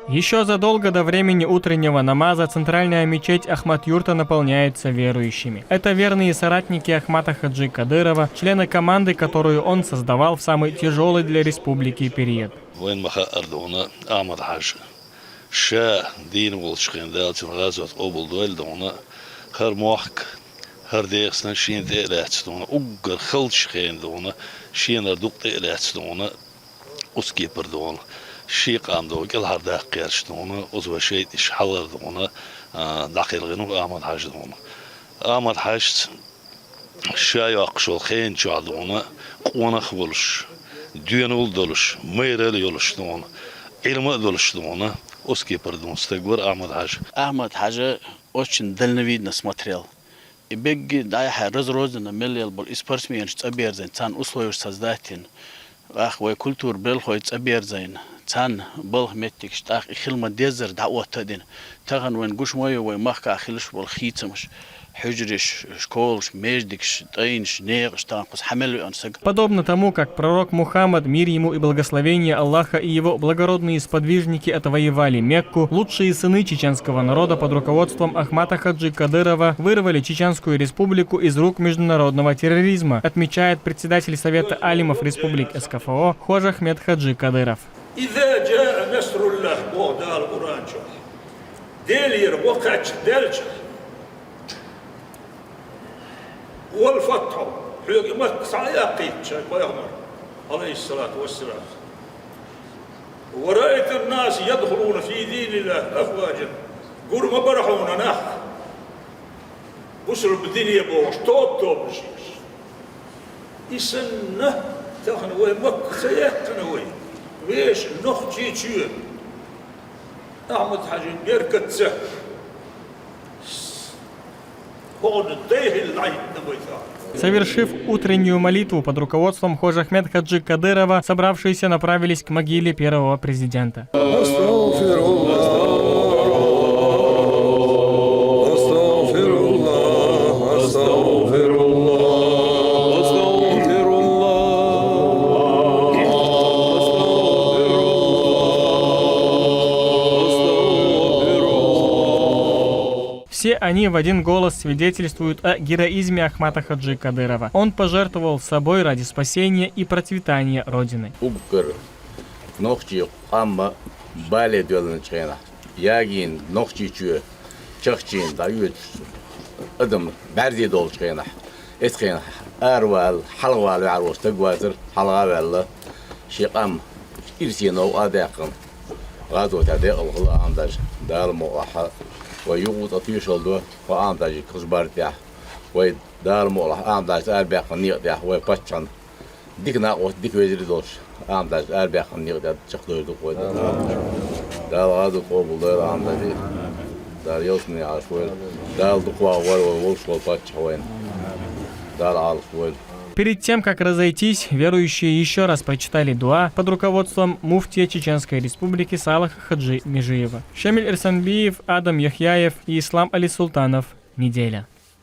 Еще задолго до времени утреннего намаза центральная мечеть Ахмат-Юрта наполняется верующими. Это верные соратники Ахмата Хаджи Кадырова, члены команды, которую он создавал в самый тяжелый для республики период. شيء قام دوك الهردا قيرش دونا أزوا شيء إشحال دونا داخل غنو آمد حاج دونا آمد حاج شاي أقشل خين شو دونا قوانا خبلش ديانول دولش ميرل يولش دونا علم دولش دونا أسكي بردون استقبر آمد حاج очень дальновидно смотрел. И беги дай разрозненно миллиал был испорсмен цаберзен цан условия создатель ах вой культур бел хойц цаберзен цан был метик штах ихилма дезер даотадин таган вен гуш мой вой махка ахилш бол хитсамш хужриш школш междикш тайнш неж танкус хамел онсаг. Подобно тому, как пророк Мухаммад, мир ему и благословение Аллаха, и его благородные сподвижники отвоевали Мекку, лучшие сыны чеченского народа под руководством Ахмата Хаджи Кадырова вырвали Чеченскую республику из рук международного терроризма, отмечает председатель Совета алимов республик СКФО Хожа Ахмед Хаджи Кадыров. والفتح مكة سيقيت شيخ ويغمر عليه الصلاة والسلام ورأيت الناس يدخلون في دين الله أفواجا قول ما برحونا ناخ بسر بالدنيا بوش توب شيش يسنه تخنوي مكة سيقتنوي ويش نخجي تشير أحمد حاجين يركت سه Совершив утреннюю молитву под руководством Хожа Ахмед Хаджи Кадырова, собравшиеся направились к могиле первого президента. Все они в один голос свидетельствуют о героизме Ахмата Хаджи Кадырова. Он пожертвовал собой ради спасения и процветания Родины. ويوقظ أطيشل وأنتج كسبار تاع ويدار مولا أنتج أربع خنيق تاع ويبتشان ديك ناقوس ديك وزير دوش أنتج أربع خنيق تاع تشخدور دوك دار هذا قبول دار أنتج دار يوسني على شوال دار دقوا ور وولش والبتش وين دار على شوال. Перед тем, как разойтись, верующие еще раз прочитали дуа под руководством муфтия Чеченской республики Салаха Хаджи Межиева. Шамиль Эрсанбиев, Адам Яхьяев и Ислам Али Султанов. Неделя.